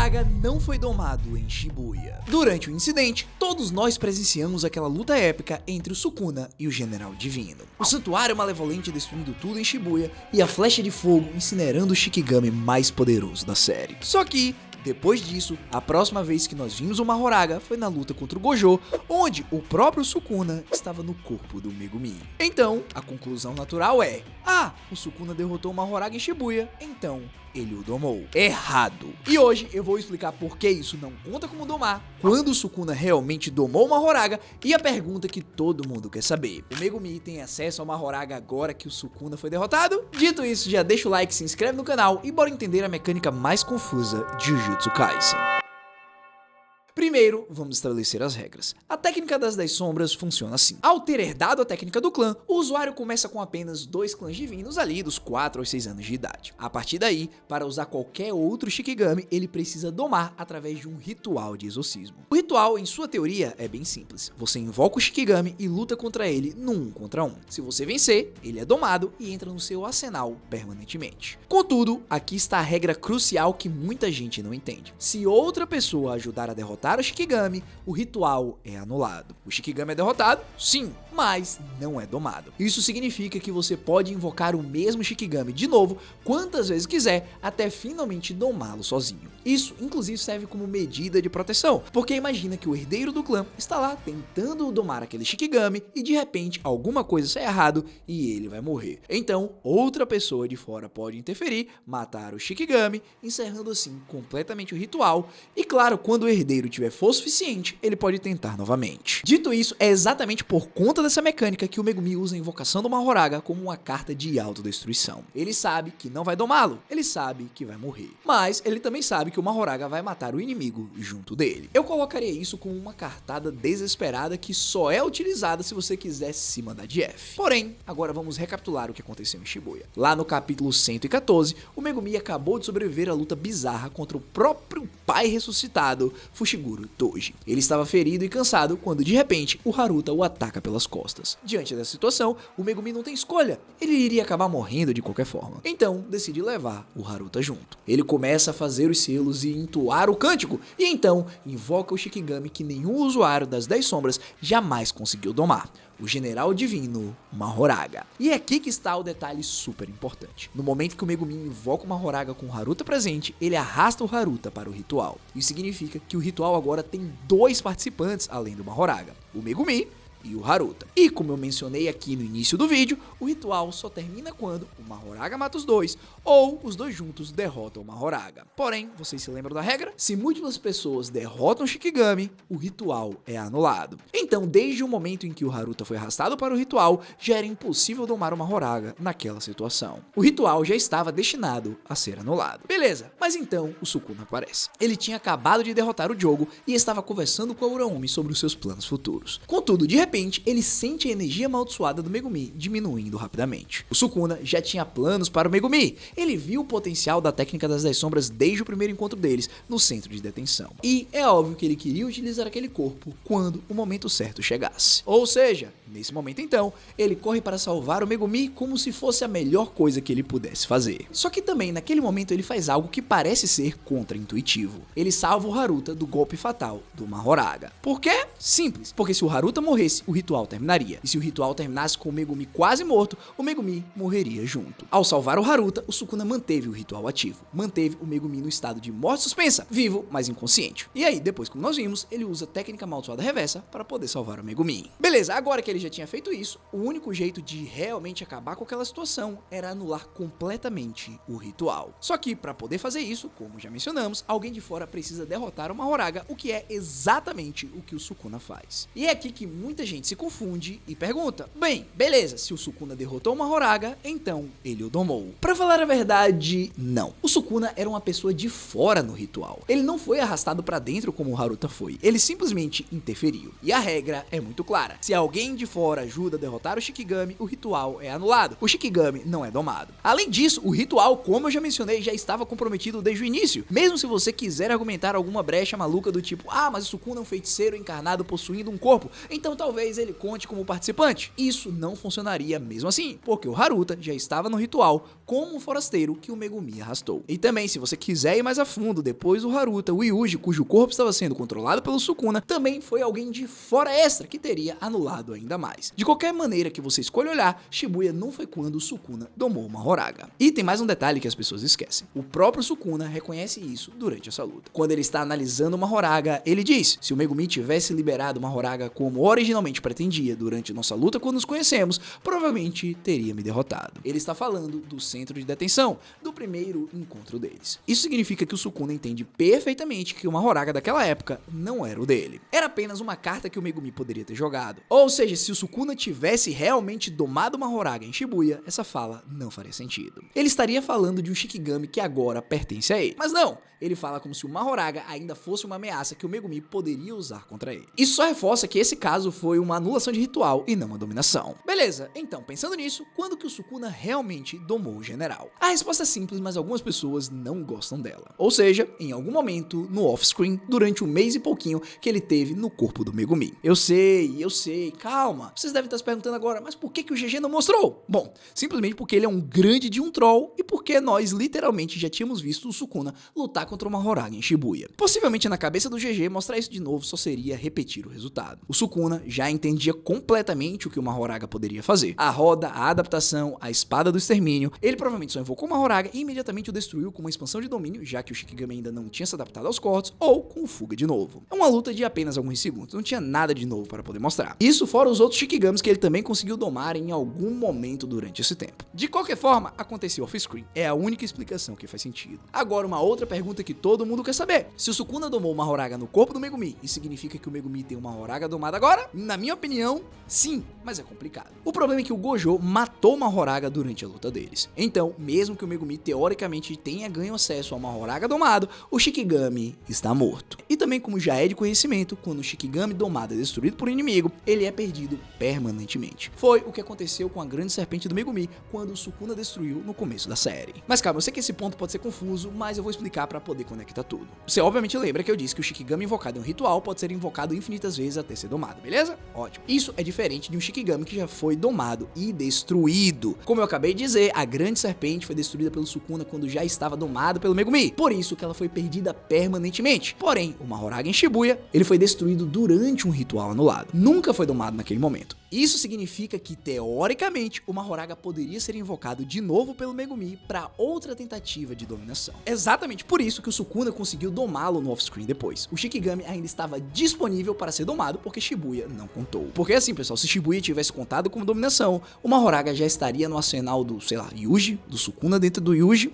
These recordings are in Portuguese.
Mahoraga não foi domado em Shibuya. Durante o incidente, todos nós presenciamos aquela luta épica entre o Sukuna e o General Divino. O Santuário Malevolente destruindo tudo em Shibuya e a Flecha de Fogo incinerando o Shikigami mais poderoso da série. Só que, depois disso, a próxima vez que nós vimos o Mahoraga foi na luta contra o Gojo, onde o próprio Sukuna estava no corpo do Megumi. Então, a conclusão natural é: o Sukuna derrotou o Mahoraga em Shibuya, então ele o domou. Errado. E hoje eu vou explicar por que isso não conta como domar, quando o Sukuna realmente domou o Mahoraga e a pergunta que todo mundo quer saber: o Megumi tem acesso ao Mahoraga agora que o Sukuna foi derrotado? Dito isso, já deixa o like, se inscreve no canal e bora entender a mecânica mais confusa de Jujutsu Kaisen. Primeiro, vamos estabelecer as regras. A técnica das 10 sombras funciona assim. Ao ter herdado a técnica do clã, o usuário começa com apenas 2 clãs divinos ali dos 4 aos 6 anos de idade. A partir daí, para usar qualquer outro Shikigami, ele precisa domar através de um ritual de exorcismo. O ritual, em sua teoria, é bem simples. Você invoca o Shikigami e luta contra ele no 1 contra 1. Se você vencer, ele é domado e entra no seu arsenal permanentemente. Contudo, aqui está a regra crucial que muita gente não entende. Se outra pessoa ajudar a derrotar o Shikigami, o ritual é anulado. O Shikigami é derrotado? Sim, mas não é domado. Isso significa que você pode invocar o mesmo Shikigami de novo quantas vezes quiser, até finalmente domá-lo sozinho. Isso, inclusive, serve como medida de proteção, porque imagina que o herdeiro do clã está lá tentando domar aquele Shikigami e de repente alguma coisa sai errado e ele vai morrer. Então, outra pessoa de fora pode interferir, matar o Shikigami, encerrando assim completamente o ritual. E claro, quando o herdeiro tiver força suficiente, ele pode tentar novamente. Dito isso, é exatamente por conta dessa mecânica que o Megumi usa a invocação do Mahoraga como uma carta de autodestruição. Ele sabe que não vai domá-lo, ele sabe que vai morrer, mas ele também sabe que o Mahoraga vai matar o inimigo junto dele. Eu colocaria isso como uma cartada desesperada que só é utilizada se você quiser se mandar de F. Porém, agora vamos recapitular o que aconteceu em Shibuya. Lá no capítulo 114, o Megumi acabou de sobreviver à luta bizarra contra o próprio pai ressuscitado, Fushiguro Toji. Ele estava ferido e cansado quando de repente o Haruta o ataca pelas costas. Diante dessa situação, o Megumi não tem escolha, ele iria acabar morrendo de qualquer forma. Então decide levar o Haruta junto. Ele começa a fazer os selos e entoar o cântico, e então invoca o Shikigami que nenhum usuário das 10 sombras jamais conseguiu domar: o General Divino Mahoraga. E é aqui que está o detalhe super importante. No momento que o Megumi invoca o Mahoraga com o Haruta presente, ele arrasta o Haruta para o ritual. Isso significa que o ritual agora tem 2 participantes além do Mahoraga: o Megumi e o Haruta. E como eu mencionei aqui no início do vídeo, o ritual só termina quando o Mahoraga mata os 2 ou os 2 juntos derrotam o Mahoraga. Porém, vocês se lembram da regra? Se múltiplas pessoas derrotam o Shikigami, o ritual é anulado. Então, desde o momento em que o Haruta foi arrastado para o ritual, já era impossível domar o Mahoraga naquela situação. O ritual já estava destinado a ser anulado. Beleza, mas então o Sukuna aparece. Ele tinha acabado de derrotar o Jogo e estava conversando com a Uraomi sobre os seus planos futuros. Contudo, de repente, ele sente a energia amaldiçoada do Megumi diminuindo rapidamente. O Sukuna já tinha planos para o Megumi. Ele viu o potencial da técnica das 10 sombras desde o primeiro encontro deles no centro de detenção. E é óbvio que ele queria utilizar aquele corpo quando o momento certo chegasse. Ou seja, nesse momento então, ele corre para salvar o Megumi como se fosse a melhor coisa que ele pudesse fazer. Só que também naquele momento ele faz algo que parece ser contra-intuitivo. Ele salva o Haruta do golpe fatal do Mahoraga. Por quê? Simples, porque se o Haruta morresse, o ritual terminaria. E se o ritual terminasse com o Megumi quase morto, o Megumi morreria junto. Ao salvar o Haruta, o Sukuna manteve o ritual ativo. Manteve o Megumi no estado de morte suspensa, vivo, mas inconsciente. E aí, depois como nós vimos, ele usa a técnica amaldiçoada reversa para poder salvar o Megumi. Beleza, agora que ele já tinha feito isso, o único jeito de realmente acabar com aquela situação era anular completamente o ritual. Só que para poder fazer isso, como já mencionamos, alguém de fora precisa derrotar o Mahoraga, o que é exatamente o que o Sukuna faz. E é aqui que muita gente se confunde e pergunta: bem, beleza, se o Sukuna derrotou o Mahoraga, então ele o domou. Pra falar a verdade, não. O Sukuna era uma pessoa de fora no ritual. Ele não foi arrastado pra dentro como o Haruta foi. Ele simplesmente interferiu. E a regra é muito clara: se alguém de fora ajuda a derrotar o Shikigami, o ritual é anulado. O Shikigami não é domado. Além disso, o ritual, como eu já mencionei, já estava comprometido desde o início. Mesmo se você quiser argumentar alguma brecha maluca do tipo: mas o Sukuna é um feiticeiro encarnado possuindo um corpo, então talvez talvez ele conte como participante. Isso não funcionaria mesmo assim, porque o Haruta já estava no ritual como um forasteiro que o Megumi arrastou. E também, se você quiser ir mais a fundo, depois do Haruta, o Yuji, cujo corpo estava sendo controlado pelo Sukuna, também foi alguém de fora extra que teria anulado ainda mais. De qualquer maneira que você escolha olhar, Shibuya não foi quando o Sukuna domou uma Horaga. E tem mais um detalhe que as pessoas esquecem. O próprio Sukuna reconhece isso durante essa luta. Quando ele está analisando uma Horaga, ele diz: se o Megumi tivesse liberado uma Horaga como originalmente pretendia durante nossa luta quando nos conhecemos, provavelmente teria me derrotado. Ele está falando do centro de detenção, do primeiro encontro deles. Isso significa que o Sukuna entende perfeitamente que uma Horaga daquela época não era o dele. Era apenas uma carta que o Megumi poderia ter jogado. Ou seja, se o Sukuna tivesse realmente domado uma Horaga em Shibuya, essa fala não faria sentido. Ele estaria falando de um Shikigami que agora pertence a ele. Mas não, ele fala como se uma Horaga ainda fosse uma ameaça que o Megumi poderia usar contra ele. Isso só reforça que esse caso foi uma anulação de ritual e não uma dominação. Beleza, então pensando nisso, quando que o Sukuna realmente domou o general? A resposta é simples, mas algumas pessoas não gostam dela. Ou seja, em algum momento no off-screen, durante um mês e pouquinho que ele teve no corpo do Megumi. Eu sei, calma. Vocês devem estar se perguntando agora, mas por que o GG não mostrou? Bom, simplesmente porque ele é um grande de um troll e porque nós literalmente já tínhamos visto o Sukuna lutar contra uma Horaga em Shibuya. Possivelmente na cabeça do GG mostrar isso de novo só seria repetir o resultado. O Sukuna já entendia completamente o que uma Horaga poderia fazer. A roda, a adaptação, a espada do extermínio. Ele provavelmente só invocou uma Horaga e imediatamente o destruiu com uma expansão de domínio, já que o Shikigami ainda não tinha se adaptado aos cortes, ou com fuga de novo. É uma luta de apenas alguns segundos, não tinha nada de novo para poder mostrar. Isso fora os outros Shikigamis que ele também conseguiu domar em algum momento durante esse tempo. De qualquer forma, aconteceu off-screen. É a única explicação que faz sentido. Agora, uma outra pergunta que todo mundo quer saber. Se o Sukuna domou uma Horaga no corpo do Megumi, isso significa que o Megumi tem uma Horaga domada agora? Na minha opinião, sim, mas é complicado. O problema é que o Gojo matou uma Horaga durante a luta deles. Então, mesmo que o Megumi teoricamente tenha ganho acesso a uma Horaga domado, o Shikigami está morto. E também, como já é de conhecimento, quando o Shikigami domado é destruído por um inimigo, ele é perdido permanentemente. Foi o que aconteceu com a grande serpente do Megumi quando o Sukuna destruiu no começo da série. Mas calma, eu sei que esse ponto pode ser confuso, mas eu vou explicar para poder conectar tudo. Você obviamente lembra que eu disse que o Shikigami invocado em um ritual pode ser invocado infinitas vezes até ser domado, beleza? Ótimo. Isso é diferente de um Shikigami que já foi domado e destruído. Como eu acabei de dizer, a grande serpente foi destruída pelo Sukuna quando já estava domado pelo Megumi. Por isso que ela foi perdida permanentemente. Porém, o Horaga em Shibuya, ele foi destruído durante um ritual anulado. Nunca foi domado naquele momento. Isso significa que, teoricamente, o Horaga poderia ser invocado de novo pelo Megumi para outra tentativa de dominação. Exatamente por isso que o Sukuna conseguiu domá-lo no off-screen depois. O Shikigami ainda estava disponível para ser domado porque Shibuya não contou. Porque assim, pessoal, se Shibuya tivesse contado como dominação, o Horaga já estaria no arsenal do, sei lá, Yuji, do Sukuna dentro do Yuji.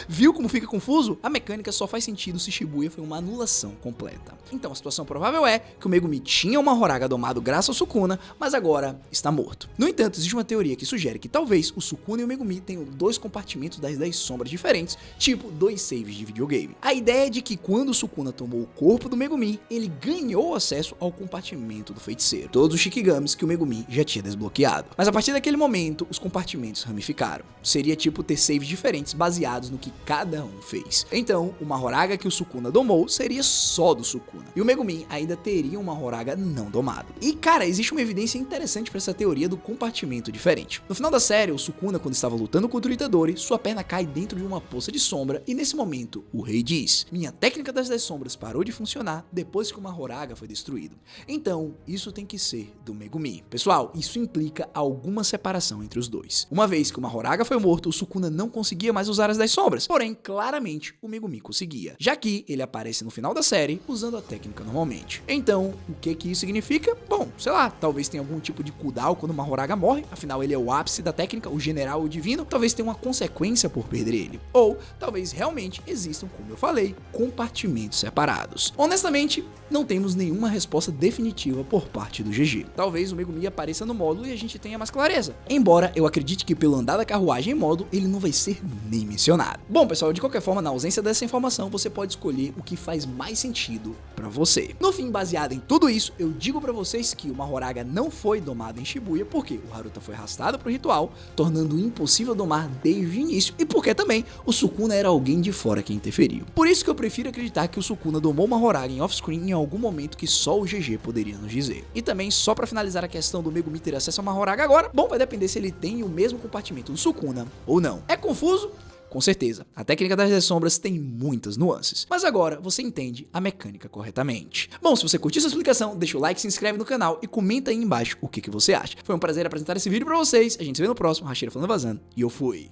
Viu como fica confuso? A mecânica só faz sentido se Shibuya foi uma anulação completa. Então a situação provável é que o Megumi tinha uma Horaga domado graças ao Sukuna, mas agora está morto. No entanto, existe uma teoria que sugere que talvez o Sukuna e o Megumi tenham dois compartimentos das 10 sombras diferentes, tipo dois saves de videogame. A ideia é de que quando o Sukuna tomou o corpo do Megumi, ele ganhou acesso ao compartimento do feiticeiro, todos os Shikigamis que o Megumi já tinha desbloqueado. Mas a partir daquele momento, os compartimentos ramificaram. Seria tipo ter saves diferentes baseados no que cada um fez. Então, uma Horaga que o Sukuna domou seria só do Sukuna, e o Megumi ainda teria uma Horaga não domada. E cara, existe uma evidência interessante para essa teoria do compartimento diferente. No final da série, o Sukuna, quando estava lutando contra o Itadori, sua perna cai dentro de uma poça de sombra e nesse momento, o rei diz: minha técnica das 10 sombras parou de funcionar depois que uma Horaga foi destruído. Então, isso tem que ser do Megumi. Pessoal, isso implica alguma separação entre os dois. Uma vez que uma Horaga foi morto, o Sukuna não conseguia mais usar as 10 sombras, porém, claramente, o Megumi conseguia, já que ele aparece no final da série usando a técnica normalmente. Então, o que isso significa? Bom, sei lá, talvez tenha algum tipo de cooldown quando uma Horaga morre, afinal ele é o ápice da técnica, o general, o divino, talvez tenha uma consequência por perder ele. Ou, talvez realmente existam, como eu falei, compartimentos separados. Honestamente, não temos nenhuma resposta definitiva por parte do GG. Talvez o Megumi apareça no módulo e a gente tenha mais clareza. Embora eu acredite que pelo andar da carruagem em módulo, ele não vai ser nem mencionado. Bom, pessoal, de qualquer forma, na ausência dessa informação, você pode escolher o que faz mais sentido pra você. No fim, baseado em tudo isso, eu digo pra vocês que uma Horaga não foi domada em Shibuya porque o Haruta foi arrastado pro ritual, tornando impossível domar desde o início, e porque também o Sukuna era alguém de fora que interferiu. Kiryu. Por isso que eu prefiro acreditar que o Sukuna domou uma Horaga em off-screen em algum momento que só o GG poderia nos dizer. E também, só pra finalizar a questão do Megumi ter acesso a uma Horaga agora, bom, vai depender se ele tem o mesmo compartimento do Sukuna ou não. É confuso? Com certeza, a técnica das 10 sombras tem muitas nuances, mas agora você entende a mecânica corretamente. Bom, se você curtiu essa explicação, deixa o like, se inscreve no canal e comenta aí embaixo o que você acha. Foi um prazer apresentar esse vídeo pra vocês, a gente se vê no próximo, Hashira falando vazando, e eu fui.